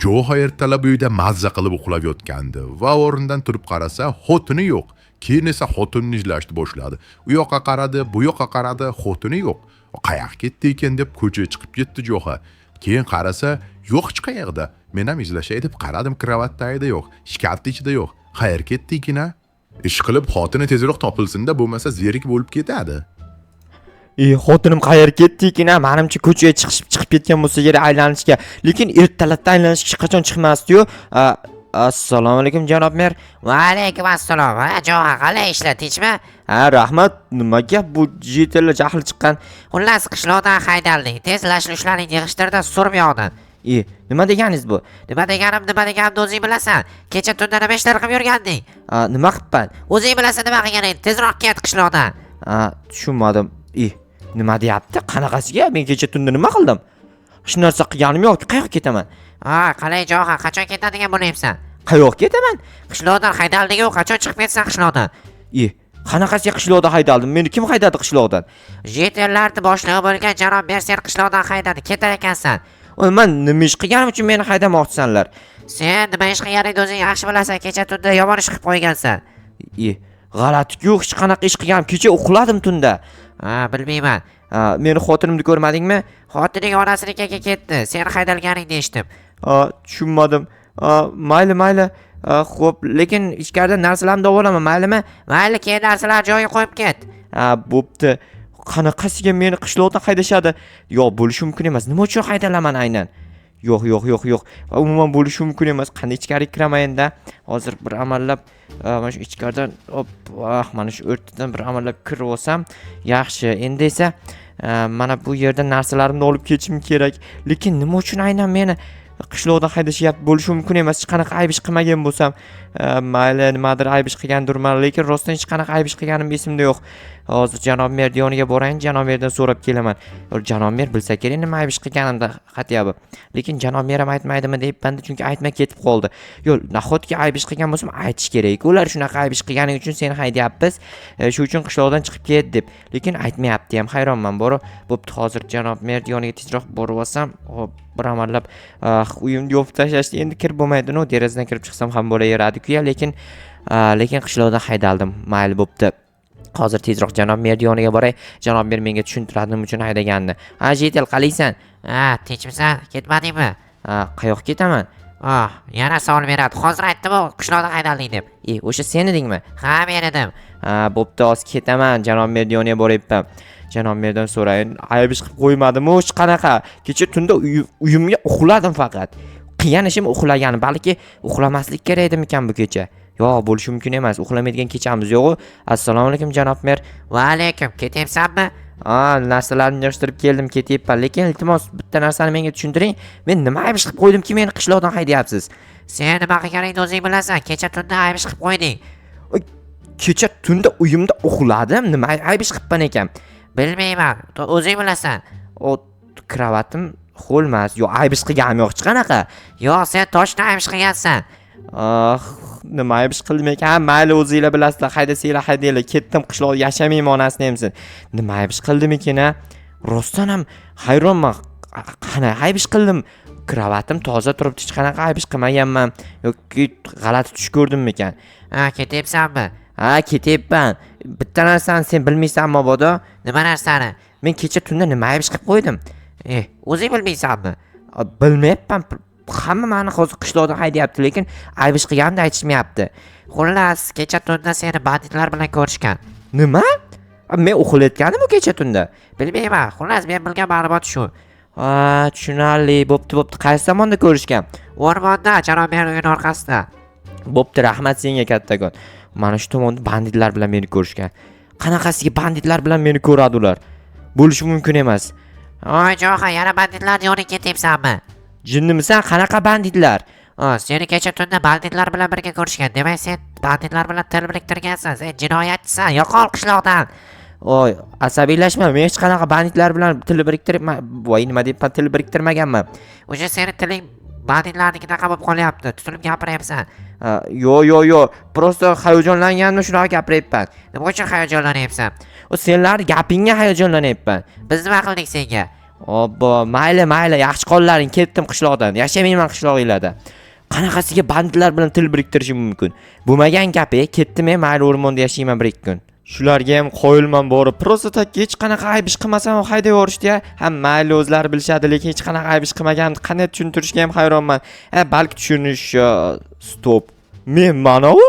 Jo'xa ertalab uyda mazza qilib uxlab yotgandi va o'rnidan turib qarasa, xotini yo'q. Keyin esa xotinni izlashni boshladi. U yoqqa qaradi, bu yoqqa qaradi, xotini yo'q. Qayoqqa ketdi ekan deb ko'chaga chiqib ketdi Jo'xa. Keyin qarasa, yo'q hech qayerda. Men ham izlashay deb qaradim, kravatda yo'q, shkafning ichida yo'q. Qayerga ketdi ekan? Ish qilib xotini tezroq topilsin-da, bo'lmasa zerik bo'lib ketadi. Xotinim qayerga ketdi ekan? Menimcha ko'chaga chiqib ketgan bo'lsa kerak aylanishga. Lekin ertalabda aylanishga hech qachon chiqmasdi-yu. Assalomu alaykum janob mer. Va alaykum assalom. Jo'xa qalay ishlar tinchmi? Rahmat. Nima gap bu jitellar jahli chiqqan? Xullas qishloqdan haydalding. Tez lashlushlarni yig'ishtirda surib yog'din. Nima deganingiz bu? Nima deganimni o'zing bilasan. Kecha tunda nima ishlar qilib yurganding? Nima qilibman? O'zing bilasan nima qilganing. Tezroq ket qishloqdan. Tushunmadim. Nima deyapti? Qanaqasiga? Men kecha tunda nima qildim? Hech narsa qilganim yo'q. Qayoqqa ketaman? Qalay Jo'xa, qachon ketadigan bo'layapsan? Qayoqqa ketaman? Qishloqdan haydalding-ku, qachon chiqib ketsan qishloqdan? Qanaqasiga qishloqdan haydaldim? Meni kim haydadi qishloqdan? Jetellarni boshlig'i bo'lgan janob Berser qishloqdan haydadi. Ketar ekansan. Men nima ish qilganim uchun meni haydamoqchisanlar? Sen nima ish qilganingni o'zing yaxshi bilasan. Kecha tunda yomon ish qilib qo'ygansan. G'alati-ku, hech qanaqa ish qilganim. Kecha uxladim tunda. Bilmayman. Meni xotinimni ko'rmadingmi? Xotining onasinikiga ketdi. Sen haydalganingni eshitdim. Tushunmadim. Mayli. Xo'p, lekin ichkarida narsalarni davolaman, maylimi? Mayli, keyin narsalar joyiga qo'yib ket. Bo'pti. Qanaqasiga meni qishloqdan haydashadi? Yo'q, bo'lishi mumkin emas. Nima uchun haydalaman aynan? Yo'q. Umuman bo'lishi mumkin emas. Qani ichkariga kiraman-da. Hozir bir amallab mana shu ichkaridan mana shu o'rtadan bir amallab kirib olsam, yaxshi. Endi esa mana bu yerda narsalarimni olib ketishim kerak. Lekin nima uchun aynan meni qishloqdan haydashyapti? Bo'lishi mumkin emas. Hech qanaqa ayb ish qilmagan bo'lsam, mayli, nimadir ayb ish qilgandurman, lekin rostdan hech qanaqa ayb ish qilganim esimda yo'q. Hozir janob mer yoniga borayin, janob merdan so'rab kelaman. Janob mer bilsa kerak nima ayb ish qilganimda xatyabi. Lekin janob mer ham aytmaydimi deyapman, chunki aytmay ketib qoldi. Yo'q, nahotki ayb ish qilgan bo'lsam aytish kerak. Ular shunaqa ayb ish qilganing uchun seni haydayapmiz, shu uchun qishloqdan chiqib ket deb. Lekin aytmayapti ham, hayronman. Bo'pti, hozir janob mer yoniga tezroq borib olsam, hop, bir amallab uyimni yopib tashlashdi. Endi kirib bo'lmaydi-ku, derazadan kirib chiqsam ham bo'laveradi-ku, lekin qishloqdan haydaldim. Mayli, bo'pti. Hozir tezroq janob mer yoniga boray. Janob mer menga tushuntiradi nima uchun haydaganini. Jetel, qalaysan? Tinchmisan? Ketmadingmi? Qayoqqa ketaman? Yana savol beradi. Hozir aytdim-ku, qishloqdan haydalding deb. O'sha sen edingmi? Ha, men edim. Bo'pti, hozir ketaman. Janob mer yoniga boryapman. Janob merdan so'rayin. Ayb ish qilib qo'ymadimi? Hech qanaqa. Kecha tunda uyimga uxladim faqat. Qilgan ishim uxlaganim. Balki uxlamaslik kerak edimikan bu kecha? Yo'q, bo'lishi mumkin emas. Uxlamaydigan kechamiz yo'q-ku. Assalomu alaykum janob mer. Va alaykum. Ketyapsanmi? Narsalarni yig'ishtirib keldim, ketyapman. Lekin iltimos bitta narsani menga tushuntiring. Men nima ayb ish qilib qo'ydimki meni qishloqdan haydayapsiz? Sen nima qilganingni o'zing bilasan. Kecha tunda ayb ish qilib qo'yding. Kecha tunda uyimda uxladim. Nima ayb ish qilibman ekan? Bilmayman. O'zing bilasan. Kravatim xo'lmas. Yo'q, ayb ish qilganim yo'q, hech qanaqa. Yo'q, sen toshdan ayb ish qilgansan. Nima ayb ish qildim ekan? Mayli, o'zingizlar bilasizlar, haydasanglar haydanglar. Ketdim qishloqda yashamayman onasini hamsin. Nima ayb ish qildim ekan? Rostdan ham hayronman. Qana ayb ish qildim? Kravatim toza turibdi, hech qanaqa ayb ish qilmaganman. Yoki g'alati tush ko'rdimmi ekan? Ketyapsanmi? Ketyapman. Bitta narsani sen bilmaysan mabodo. Nima narsani? Men kecha tunda nima ayb ish qilib qo'ydim? O'zing bilmaysanmi? Bilmayapman. Hamma meni hozir qishloqdan haydayapti, lekin ayb ish qilganimni aytishmayapti. Xullas, kecha tunda seni banditlar bilan ko'rishgan. Nima? Men uxlayotgandim kecha tunda. Bilmayman. Xullas, men bilgan ma'lumot shu. Tushunarli. Bo'pti. Qaysi tomonda ko'rishgan? O'rmonda, janob mer uyining orqasida. Bo'pti, rahmat senga kattakon. Mana shu tomonda banditlar bilan meni ko'rishgan. Qanaqasiga banditlar bilan meni ko'radi ular? Bo'lishi mumkin emas. Jo'xa, yana banditlar yoniga ketyapsanmi? Jinnimisan? Qanaqa banditlar? Seni kecha tunda banditlar bilan birga ko'rishgan. Demak, sen banditlar bilan til biriktirgansan. Sen jinoyatchisan. Yo'qol qishloqdan. Asabiylashma. Men hech qanaqa banditlar bilan til biriktirmayman. Nima deyapman? Til biriktirmaganman. O'sha seni tiling banditlarnikidaqa bo'lib qolyapti. Tutilib gapiryapsan. Yo'q. Prosta hayajonlanganimda shunaqa gapiryapman. Nima uchun hayajonlanyapsan? Senlar gapingga hayajonlanyapman. Biz nima qildik senga? Obbo, mayli, yaxshi qollaring, ketdim qishloqdan. Yashamayman qishlog'inglarda. Qanaqasiga banditlar bilan til biriktirishim mumkin? Bo'lmagan gap, ketdim, mayli o'rmonda yashayman 1-2 kun. Shularga ham qo'yilman borib, prosta takka hech qanaqa ayb ish qilmasam haydab yuborishdi-ya. Ham mayli o'zlari bilishadi, lekin hech qanaqa ayb ish qilmaganimni qanday tushuntirishga ham hayronman. Balki tushunish stop. Men mana u?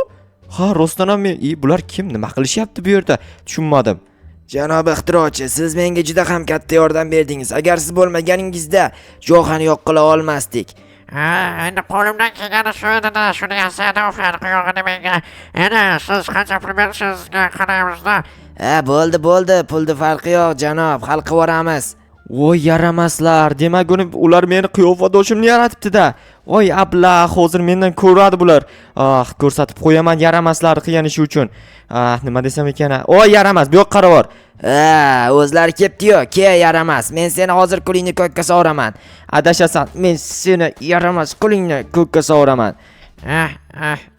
Ha, rostdan ham men, bular kim, nima qilishyapti bu yerda? Tushunmadim. Janob ixtirochi, siz menga juda ham katta yordam berdingiz. Agar siz bo'lmaganingizda Johani yo'q qila olmasdik. Endi qo'limdan kelgani shu edi-da, shuni yasadim, farqi yo'q edi menga. Endi siz qancha pul berishingizni qaraymiz-da. Bo'ldi, pulni farqi yo'q, janob, hal qilib yuboramiz. Voy yaramaslar, demak ular meni qiyofadoshimni yaratibdi-da. Voy ablah, hozir mendan ko'radi bular. Ko'rsatib qo'yaman yaramaslarni qilganishi uchun. Nima desam ekan? Voy yaramas, bu yoqqa qarab. O'zlari kelibdi-yu, ke yaramas. Men seni hozir qo'lingni ko'kka so'raman. Adashasan, men seni yaramas qo'lingni ko'kka so'raman.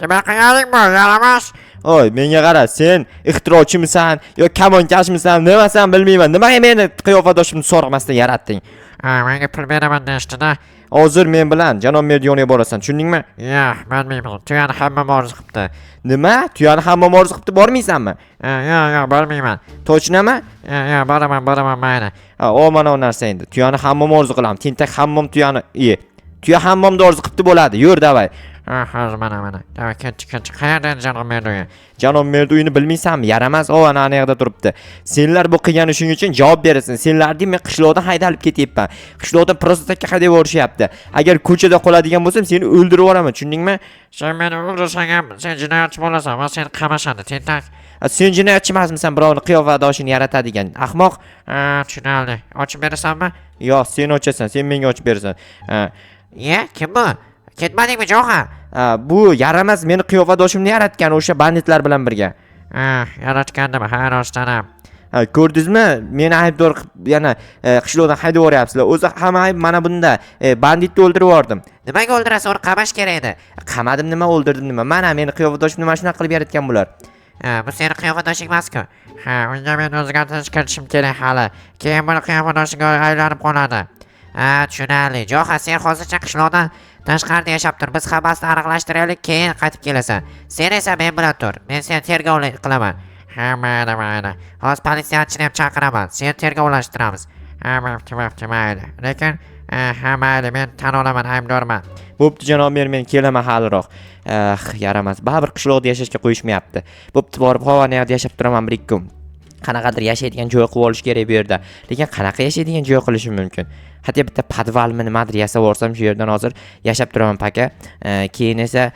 Nima qilyapsing bu, yaramas? Oy, menga qara, sen ixtirochimisan yo kamonkashmisan, nimasan bilmayman. Nimaga meni qiyofadoshimni so'ramasdan yaratding? Menga pul beraman deyishdi-da. Hozir men bilan janob Merdiyoniga borasan, tushundingmi? Yo'q, bilmayman. Tuyani hamma orzu qilibdi. Nima? Tuyani hamma orzu qilibdi, bormaysanmi? Yo'q, bormayman. Точнami? Yo'q, boraman, mayli. Mana o narsa endi. Tuyani hamma orzu qilaman. Tentak hammom tuyani. Tuya hammomda orzu qilibdi bo'ladi. Yur, davay. Hozir mana. Davay, ketchi. Qayerdan janob Merdo'ya? Janob Merdo'yini bilmaysanmi? Yaramas, ana yoqda turibdi. Senlar bu qilgan ishing uchun javob berasan. Senlarni men qishloqdan haydalib ketyapman. Qishloqdan prosta takka haydab yuborishyapti. Agar ko'chada qoladigan bo'lsam, seni o'ldirib yuboraman, tushundingmi? Sen meni o'ldirsang ham, sen jinoyatchi bo'lasan va seni qamashadi, tentak. Sen jinoyatchi emasmisan, birovni qiyofadoshini yaratadigan ahmoq. Tushunaldi. Ochib berasanmi? Yo'q, sen ochasan, sen menga ochib berasan. Kim bu? Ketmadingmi, Jo'xa? Bu yaramas meni qiyofadoshimni yaratgan o'sha banditlar bilan birga. Yaratgandimi? Ha, rostdan ham. Ko'rdingizmi? Meni aybdor yana qishloqdan haydab yuboryapsizlar. O'zi hamma ayb mana bunda. Banditni o'ldirib yubordim. Nimaga o'ldirasan? Uni qamash kerak edi. Qamadim nima, o'ldirdim nima? Mana meni qiyofadoshimni mana shunaqa qilib yaratgan bular. Bu seni qiyofadoshing emas-ku. Unga men o'zgartirish kiritishim kerak hali. Keyin buni qiyofadoshingga aylanib qoladi. Tushunarli. Jo'xa, sen hozircha qishloqdan tashqarida yashab tur. Biz hammasini aniqlashtiraylik, keyin qaytib kelasan. Sen esa men bilan tur. Men seni tergovlik qilaman. Mayli. Hozir politsiyachini ham chaqiraman. Seni tergovlashtiramiz. Mayli. Lekin mayli, men tan olaman, aybdorman. Bo'pti janob mer, men kelaman haliroq. Yaramas. Baribir qishloqda yashashga qo'yishmayapti. Bo'pti, borib havoni yerda yashab turaman 1-2 kun. Qanaqadir yashaydigan joy qilib olish kerak bu yerda. Lekin qanaqa yashaydigan joy qilishim mumkin? Hatto bitta podvalmi nimadir yasab olsam shu yerdan hozir yashab turaman paka. Keyin esa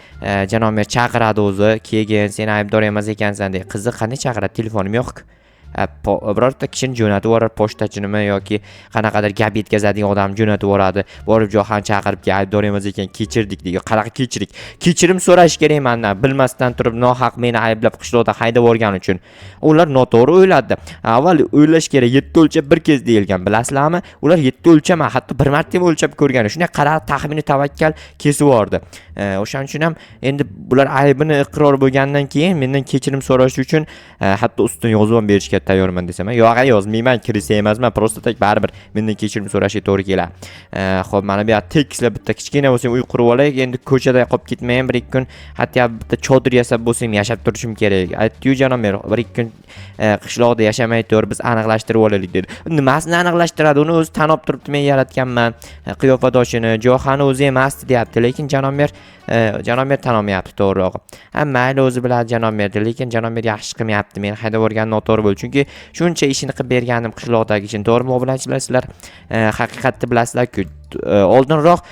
janob mer chaqiradi o'zi. Keyin sen aybdor emas ekansan deb. Qiziq, qanday chaqiradi? Telefonim yo'q-ku. Birorta kishini jo'natib yuborar, pochtachimi yoki qanaqadir gap yetkazadigan odam jo'natib yuboradi. Borib Jo'xan chaqirib, aybdor emas ekan, kechirdik degan. Qanaqa kechirik? Kechirim so'rash kerak mendan. Bilmasdan turib nohaq meni ayblab qishloqda haydab yuborgani uchun. Ular noto'g'ri o'yladi. Avval o'ylash kerak, 7 o'lchab bir kez deyilgan. Bilasizlarmi? Ular 7 o'lchama, hatto bir marta ham o'lchab ko'rgan. Shunday qaror taxmini tavakkal kesib yubordi. O'shaning uchun ham endi bular aybini iqror bo'lgandan keyin mendan kechirim so'rash uchun hatto ustun yozuv ham berishga tayyorman desam, yo'q, yozmayman, kirisa emasman, prosta tak baribir mendan kechirim so'rashga to'g'ri keladi. Xo'p, mana bu yerda tekislar bitta kichkina bo'lsam uy qurib olay, endi ko'chada qolib ketmayman 1-2 kun, hatto bitta chodir yasab bo'lsam yashab turishim kerak. Aytdi-yu janob mer, 1-2 kun qishloqda yashamay tur, biz aniqlashtirib olaylik dedi. Nimasini aniqlashtiradi? Uni o'zi tan olib turibdi, men yaratganman. Qiyofadoshini, Jo'xani o'zi emasdi deyapti, lekin janob mer tan olmayapti to'g'rirog'i. Mayli, o'zi biladi janob mer, lekin janob mer yaxshi qilmayapti. Men haydab o'rgangan noto'g'ri bo'ldi, chunki shuncha ishini qilib berganim qishloqdagi ishini. To'g'rimi, obunachilar, sizlar haqiqatni bilasizlar-ku. Oldinroq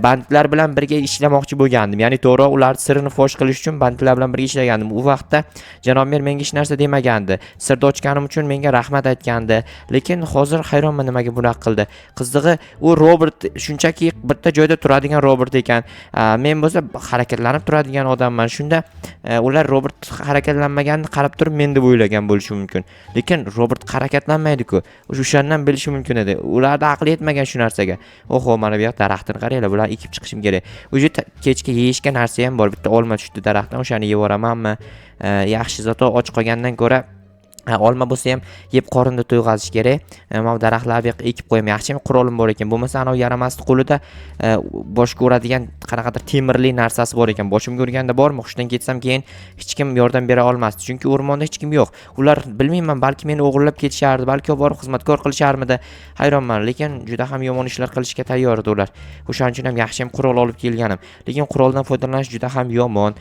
banditlar bilan birga ishlamoqchi bo'lgandim. Ya'ni to'g'ri, ular sirini fosh qilish uchun banditlar bilan birga ishlagandim. U vaqtda janob mer menga hech narsa demagandi. Sirni ochganim uchun menga rahmat aytgandi. Lekin hozir hayronman nimaga bunaqa qildi. Qizig'i, u Robert shunchaki bitta joyda turadigan Robert ekan. Men bo'lsa harakatlanib turadigan odamman. Shunda ular Robert harakatlanmaganini qarab turib men deb o'ylagan bo'lishi mumkin. Lekin Robert harakatlanmaydi-ku. O'shandan bilishi mumkin edi. Ularda aqli yetmagan shu narsaga. Oho, mana bu yoq daraxtni qaranglar, bular ekib chiqishim kerak. O'sha kechga yeyishga narsa ham bor. Bitta olma tushdi daraxtdan, o'shani yeb yuboramanmi? Yaxshi, zato och qolgandan ko'ra Olma bo'lsa ham yeb qorinni to'yg'azish kerak. Mana bu daraxtlarni ekib qo'yam. Yaxshi qurolim bor ekan. Bo'lmasa ana yaramasdi qo'lida boshga uradigan qanaqadir temirli narsasi bor ekan. Boshimga urganda bormi? Hushdan ketsam keyin hech kim yordam bera olmasdi. Chunki o'rmonda hech kim yo'q. Ular bilmayman, balki meni o'g'irlab ketishardi, balki olib borib xizmatkor qilisharmidi. Hayronman, lekin juda ham yomon ishlar qilishga tayyor edi ular. O'shaning uchun ham yaxshi ham qurol olib kelganim. Lekin quroldan foydalanish juda ham yomon.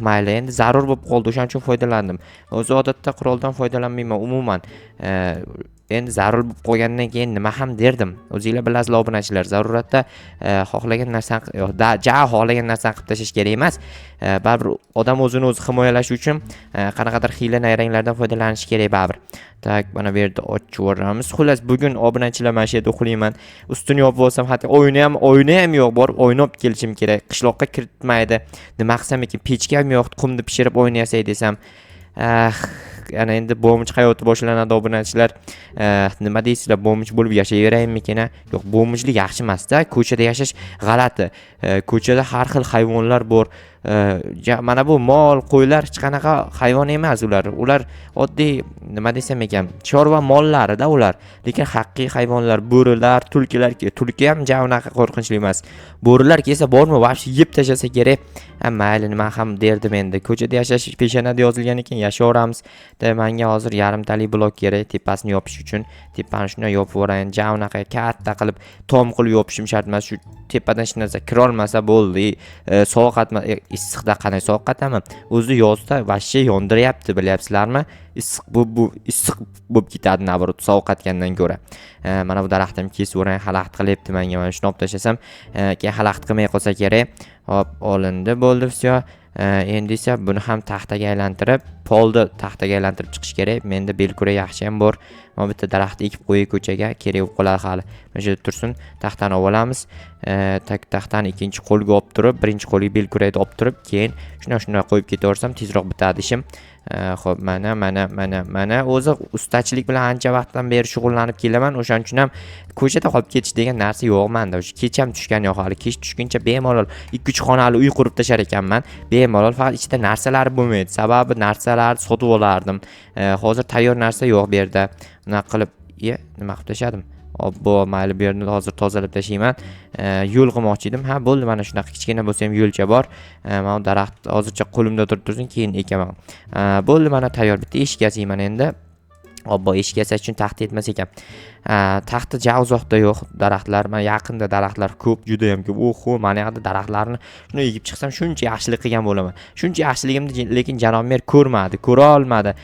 Mayli, endi zarur bo'lib qoldi. O'shaning uchun foydalandim. O'zi odatda quroldan foydalanmayman umuman. Endi zarur bo'lib qolgandan keyin nima ham derdim. O'zingizlar bilasizlar obunachilar, zaruratda xohlagan narsani xohlagan narsani qilib tashlash kerak emas. Baribir odam o'zini o'zi himoyalash uchun qanaqadir hiyla nayranglardan foydalanish kerak baribir. Tak, mana bu yerda ochib yuboramiz. Xullas, bugun obunachilar mana shu yerda uxlayman. Ustini yopib olsam, hatto oyna ham yo'q, borib oyna olib kelishim kerak. Qishloqqa kiritmaydi. Nima qilsam ekan, pechka ham yo'q, qumni pishirib oyna yasay desam. Yana endi bo'mich hayoti boshlanadi obunachilar. Nima deysizlar, bo'mich bo'lib yashayveraymikin? Yo'q, bo'michlik yaxshi emas-da. Ko'chada yashash g'alati. Ko'chada har xil hayvonlar bor. Mana bu mol, qo'ylar hech qanaqa hayvon emas ular. Ular oddiy, nima desam ekan, chorva mollarida ular. Lekin haqiqiy hayvonlar, bo'rilar, tulki ham unaqa qo'rqinchli emas. Bo'rilar kelsa bormi, vobshe yeb tashlasa kerak. Mayli, nima ham derdim endi. Ko'chada yashash peshonada yozilgan ekan, yashayveramiz. Menga hozir yarimtalik blok kerak tepasini yopish uchun. Tepani shunday yopib yuborayin. Unaqa katta qilib, tom qilib yopishim shart emas. Shu tepadan hech narsa kira olmasa bo'ldi. Sovuq atma, issiqda qanday sovuq ataman. O'zi yozda vobshe yondiryapti, bilyapsizlarmi? Issiq bo'lib ketadi nabrot sovuq atgandan ko'ra. Mana bu daraxtim kesib o'rayin, xalaqit qilyapti menga. Mana shuni olib tashlasam, keyin xalaqit qilmay qolsa kerak. Hop, olindi, bo'ldi, всё. Endi esa buni ham taxtaga aylantirib, polni taxtaga aylantirib chiqish kerak. Menda belkura yaxshi ham bor. Mana bitta daraxtni ekib qo'yay ko'chaga, kerak bo'lib qoladi hali. Mana shu yerda tursin, taxtani olamiz. Taxtani ikkinchi qo'lga olib turib, birinchi qo'lga belkurayni olib turib, keyin shunday qo'yib ketaversam tezroq bitadi ishim. Xo'p, mana o'zi ustachilik bilan ancha vaqtdan beri shug'ullanib kelaman. O'shaning uchun ham ko'chada qolib ketish degan narsa yo'q menda. O'sha kecham tushgan yo'q hali. Kech tushguncha bemalol 2-3 xonali uy qurib tashar ekanman. Bemalol, faqat ichida narsalar bo'lmaydi. Sababi narsalarni sotib olardim. Hozir tayyor narsa yo'q bu yerda. Nima qilib, nima qilib tashladim? Obbo, mayli, bu yerni hozir tozalab tashlayman. Yo'l qilmoqchi edim. Ha, bo'ldi, mana shunaqa kichkina bo'lsa ham yo'lcha bor. Mana daraxt hozircha qo'limda tursin, keyin ekaman. Bo'ldi, mana tayyor. Bitta eshik yasayman endi. Obbo, eshik yasash uchun taxt yetmas ekan. Taxti uzoqda yo'q, daraxtlar, mana yaqinda daraxtlar ko'p, juda ham ko'p. Oho, mana yoqda daraxtlarni shuni egib chiqsam, shuncha yaxshilik qilgan bo'laman. Shuncha yaxshiligimni lekin janob mer ko'ra olmadi.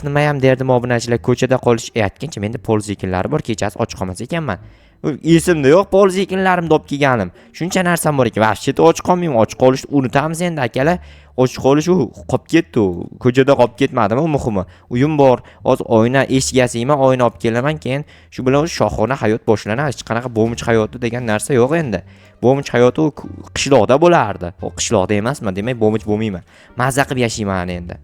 Nima ham derdim obunachilar, ko'chada qolish aytgancha menda polzekinlari bor, kechasi och qolmas ekanman. Esimda yo'q, polzekinlarimni olib kelganim. Shuncha narsam bor ekan. Vobshe och qolmayman, och qolishni unutamiz endi akalar. Och qolish u qolib ketdi. Ko'chada qolib ketmadimi, muhimi. Uyim bor, hozir oyna, eshik yasayman, oyna olib kelaman, keyin shu bilan shohona hayot boshlanadi. Hech qanaqa bo'mich hayoti degan narsa yo'q endi. Bo'mich hayoti u qishloqda bo'lardi. O qishloqda emasman, demak bo'mich bo'lmayman. Mazza qilib yashayman endi.